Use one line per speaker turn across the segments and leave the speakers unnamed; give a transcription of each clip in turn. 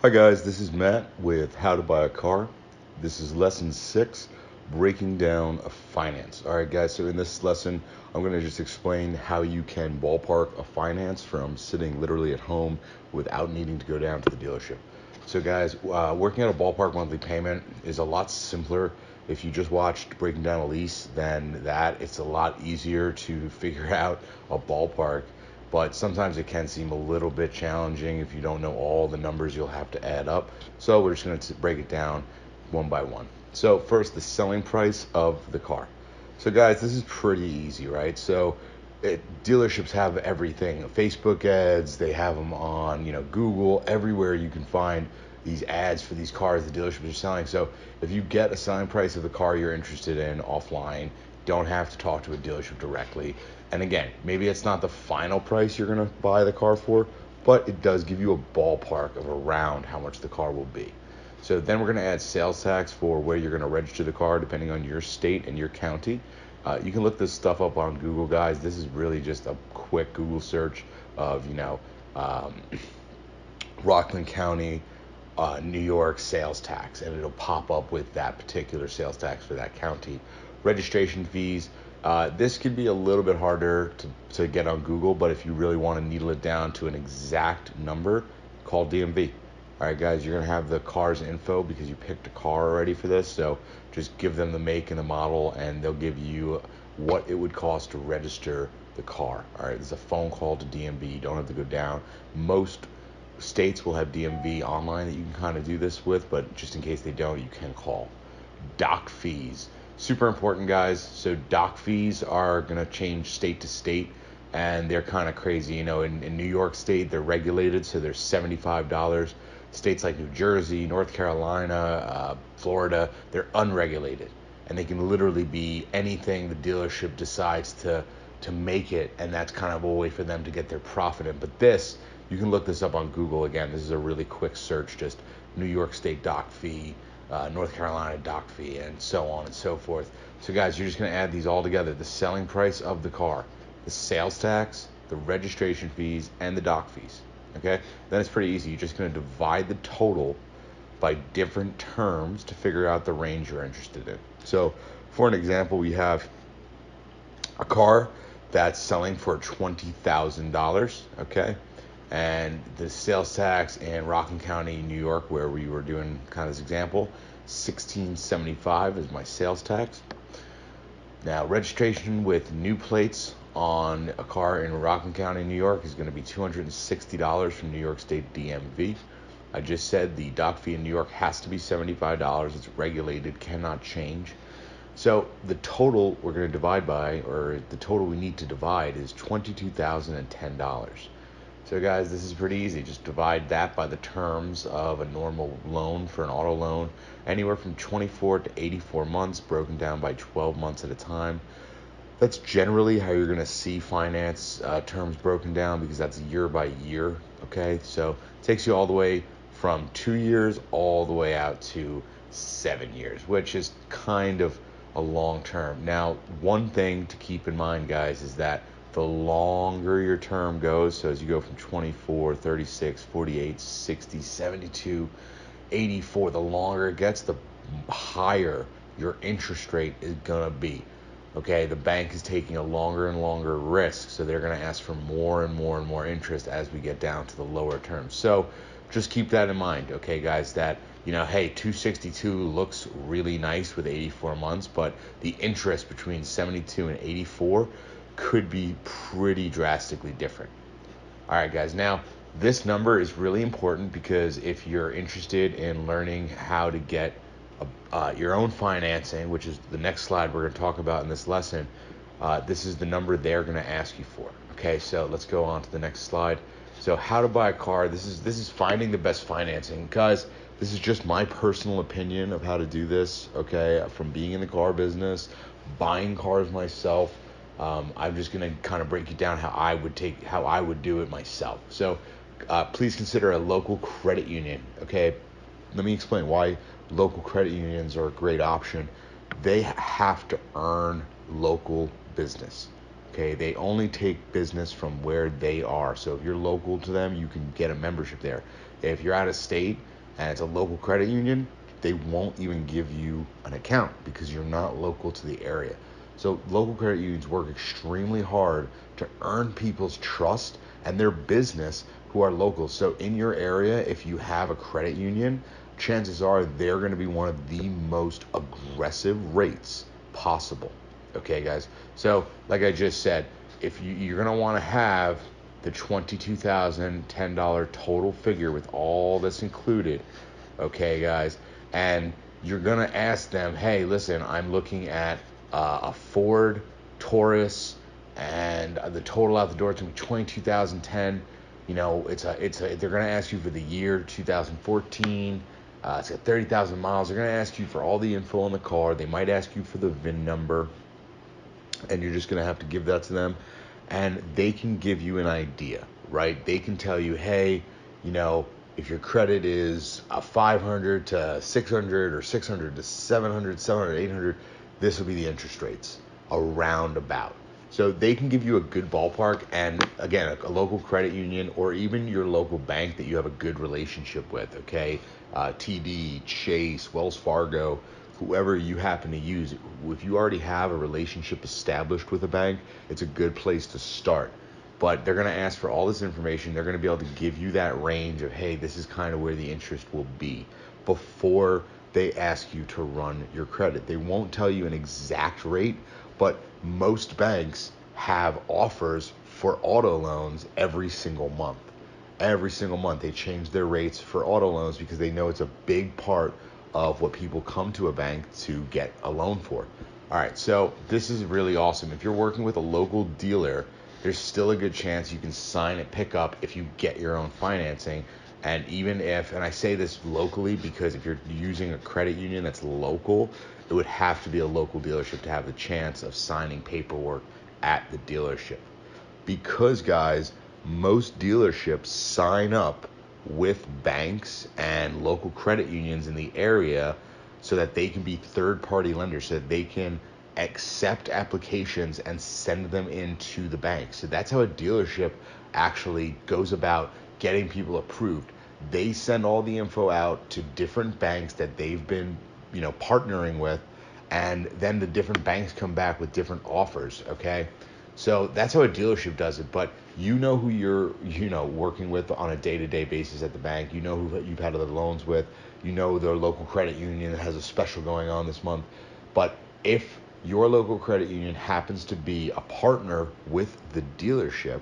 Hi guys, this is Matt with How to Buy a Car. This is lesson 6, breaking down a finance. All right guys, so in this lesson, I'm going to just explain how you can ballpark a finance from sitting literally at home without needing to go down to the dealership. So guys, working out a ballpark monthly payment is a lot simpler if you just watched breaking down a lease than that. It's a lot easier to figure out a ballpark, but sometimes it can seem a little bit challenging if you don't know all the numbers you'll have to add up. So we're just going to break it down one by one. So first, the selling price of the car. So guys, this is pretty easy, right? Dealerships have everything. Facebook ads, they have them on, Google, everywhere you can find these ads for these cars the dealerships are selling. So if you get a selling price of the car you're interested in offline, don't have to talk to a dealership directly. And again, maybe it's not the final price you're going to buy the car for, but it does give you a ballpark of around how much the car will be. So then we're going to add sales tax for where you're going to register the car depending on your state and your county. You can look this stuff up on Google, guys. This is really just a quick Google search of, um, Rockland County, New York sales tax, and it'll pop up with that particular sales tax for that county. Registration fees. This could be a little bit harder to get on Google, but if you really want to needle it down to an exact number, call DMV. All right, guys, you're going to have the car's info because you picked a car already for this. So just give them the make and the model, and they'll give you what it would cost to register the car. All right, there's a phone call to DMV. You don't have to go down. Most states will have DMV online that you can kind of do this with, but just in case they don't, you can call. Doc fees. Super important, guys. So doc fees are going to change state to state, and they're kind of crazy. In New York State, they're regulated, so they're $75. States like New Jersey, North Carolina, Florida, they're unregulated, and they can literally be anything the dealership decides to make it, and that's kind of a way for them to get their profit in. But this, you can look this up on Google. Again, this is a really quick search, just New York State doc fee, North Carolina doc fee, and so on and so forth. So guys, you're just going to add these all together: the selling price of the car, the sales tax, the registration fees, and the doc fees. Okay, then it's pretty easy. You're just going to divide the total by different terms to figure out the range you're interested in. So for an example, we have a car that's selling for $20,000, okay? And the sales tax in Rockland County, New York, where we were doing kind of this example, 1675 is my sales tax. Now, registration with new plates on a car in Rockland County, New York is going to be $260 from New York State DMV. I just said the doc fee in New York has to be $75. It's regulated, cannot change. So the total we're going to divide by, or the total we need to divide, is $22,010. So guys, this is pretty easy. Just divide that by the terms of a normal loan for an auto loan, anywhere from 24 to 84 months, broken down by 12 months at a time. That's generally how you're going to see finance terms broken down, because that's year by year. Okay, so it takes you all the way from 2 years all the way out to 7 years, which is kind of a long term. Now, one thing to keep in mind, guys, is that the longer your term goes, so as you go from 24, 36, 48, 60, 72, 84, the longer it gets, the higher your interest rate is going to be. Okay, the bank is taking a longer and longer risk, so they're going to ask for more and more and more interest as we get down to the lower terms. So just keep that in mind, okay, guys, that, hey, 262 looks really nice with 84 months, but the interest between 72 and 84 could be pretty drastically different. All right, guys, now this number is really important because if you're interested in learning how to get your own financing, which is the next slide we're going to talk about in this lesson, this is the number they're going to ask you for. Okay, so let's go on to the next slide. So how to buy a car. This is finding the best financing, guys. This is just my personal opinion of how to do this. Okay, from being in the car business, buying cars myself. I'm just going to kind of break it down how I would do it myself. So please consider a local credit union. Okay, let me explain why local credit unions are a great option. They have to earn local business. Okay, they only take business from where they are. So if you're local to them, you can get a membership there. If you're out of state and it's a local credit union, they won't even give you an account because you're not local to the area. So local credit unions work extremely hard to earn people's trust and their business who are local. So in your area, if you have a credit union, chances are they're going to be one of the most aggressive rates possible. Okay, guys. So, like I just said, if you're gonna want to have the $22,010 total figure with all this included, okay, guys, and you're gonna ask them, hey, listen, I'm looking at a Ford Taurus, and the total out the door is gonna be 22,010. You know, they're gonna ask you for the year 2014. It's got 30,000 miles. They're gonna ask you for all the info on the car. They might ask you for the VIN number, and you're just going to have to give that to them, and they can give you an idea, right? They can tell you, hey, you know, if your credit is a 500 to 600 or 600 to 700, 700, 800, this will be the interest rates around about. So they can give you a good ballpark, and again, a local credit union or even your local bank that you have a good relationship with, okay? TD, Chase, Wells Fargo, whoever you happen to use, if you already have a relationship established with a bank, it's a good place to start. But they're going to ask for all this information. They're going to be able to give you that range of, hey, this is kind of where the interest will be before they ask you to run your credit. They won't tell you an exact rate, but most banks have offers for auto loans every single month. Every single month they change their rates for auto loans because they know it's a big part of what people come to a bank to get a loan for. All right, so this is really awesome. If you're working with a local dealer, there's still a good chance you can sign and pick up if you get your own financing. And even if, and I say this locally because if you're using a credit union that's local, it would have to be a local dealership to have the chance of signing paperwork at the dealership. Because, guys, most dealerships sign up with banks and local credit unions in the area so that they can be third-party lenders, so that they can accept applications and send them into the bank. So that's how a dealership actually goes about getting people approved. They send all the info out to different banks that they've been, partnering with, and then the different banks come back with different offers, okay? So that's how a dealership does it, but you know who you're, working with on a day-to-day basis at the bank. You know who you've had other loans with. You know their local credit union that has a special going on this month. But if your local credit union happens to be a partner with the dealership,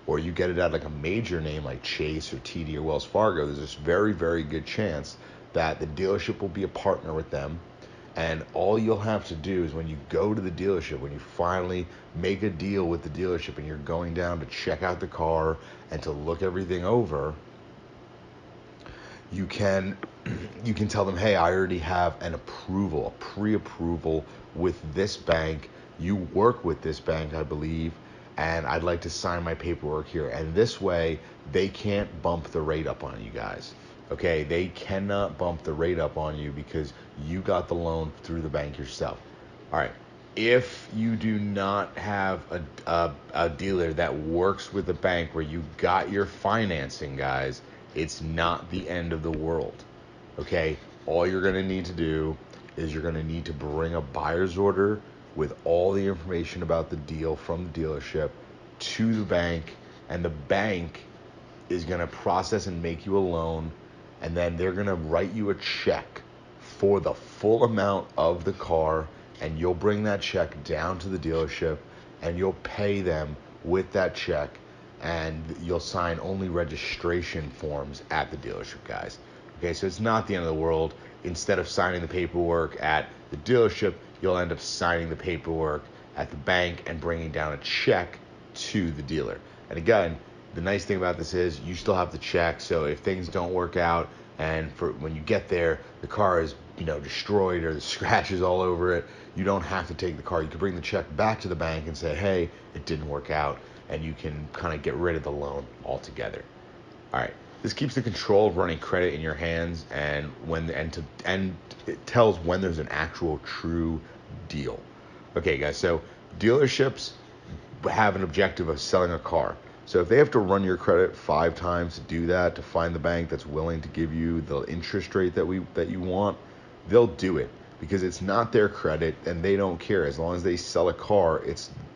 or you get it at like a major name like Chase or TD or Wells Fargo, there's this very, very good chance that the dealership will be a partner with them. And all you'll have to do is when you go to the dealership, when you finally make a deal with the dealership and you're going down to check out the car and to look everything over, you can tell them, hey, I already have an approval, a pre-approval with this bank. You work with this bank, I believe, and I'd like to sign my paperwork here. And this way, they can't bump the rate up on you guys. Okay, they cannot bump the rate up on you because you got the loan through the bank yourself. All right, if you do not have a dealer that works with a bank where you got your financing, guys, it's not the end of the world. Okay, all you're going to need to do is you're going to need to bring a buyer's order with all the information about the deal from the dealership to the bank, and the bank is going to process and make you a loan, and then they're going to write you a check for the full amount of the car, and you'll bring that check down to the dealership and you'll pay them with that check, and you'll sign only registration forms at the dealership, guys. Okay, so it's not the end of the world. Instead of signing the paperwork at the dealership, you'll end up signing the paperwork at the bank and bringing down a check to the dealer. And again, the nice thing about this is you still have the check, so if things don't work out and for when you get there the car is destroyed or the scratches all over it, you don't have to take the car. You can bring the check back to the bank and say, hey, it didn't work out, and you can kind of get rid of the loan altogether. All right, this keeps the control of running credit in your hands, and it tells when there's an actual true deal. Okay, guys, so dealerships have an objective of selling a car. So if they have to run your credit 5 times to do that, to find the bank that's willing to give you the interest rate that you want, they'll do it because it's not their credit and they don't care. As long as they sell a car,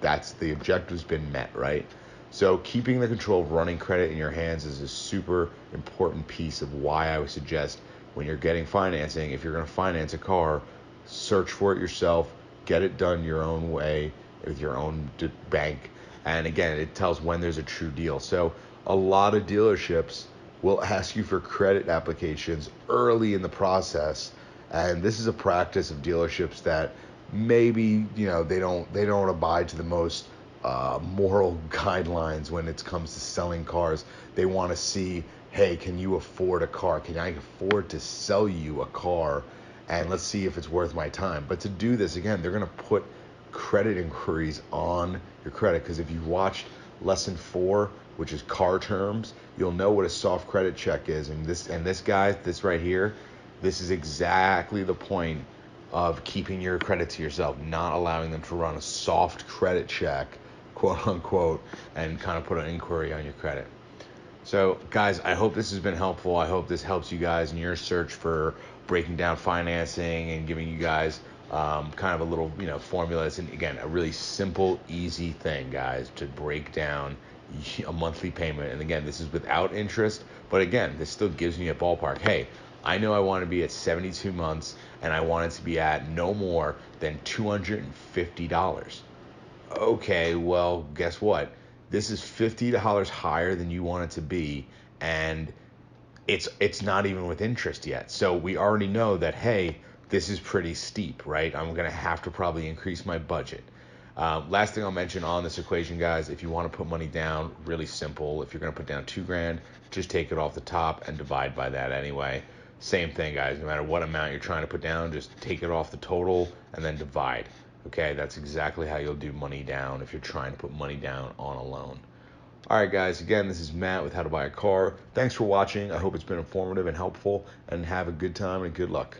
that's the objective's been met, right? So keeping the control of running credit in your hands is a super important piece of why I would suggest when you're getting financing, if you're going to finance a car, search for it yourself, get it done your own way with your own bank. And again, it tells when there's a true deal. So a lot of dealerships will ask you for credit applications early in the process. And this is a practice of dealerships that maybe, they don't abide to the most moral guidelines when it comes to selling cars. They want to see, hey, can you afford a car? Can I afford to sell you a car? And let's see if it's worth my time. But to do this, again, they're going to put credit inquiries on your credit, because if you've watched lesson 4, which is car terms, you'll know what a soft credit check is. And this guy, this right here, this is exactly the point of keeping your credit to yourself, not allowing them to run a soft credit check, quote unquote, and kind of put an inquiry on your credit. So guys, I hope this has been helpful. I hope this helps you guys in your search for breaking down financing and giving you guys kind of a little, formula. It's, again, a really simple, easy thing, guys, to break down a monthly payment. And again, this is without interest, but again, this still gives me a ballpark. Hey, I know I want to be at 72 months and I want it to be at no more than $250. Okay, well, guess what? This is $50 higher than you want it to be, and it's not even with interest yet. So we already know that, hey, this is pretty steep, right? I'm gonna have to probably increase my budget. Last thing I'll mention on this equation, guys, if you want to put money down, really simple. If you're gonna put down $2,000, just take it off the top and divide by that anyway. Same thing, guys. No matter what amount you're trying to put down, just take it off the total and then divide. Okay, that's exactly how you'll do money down if you're trying to put money down on a loan. All right, guys, again, this is Matt with How to Buy a Car. Thanks for watching. I hope it's been informative and helpful, and have a good time and good luck.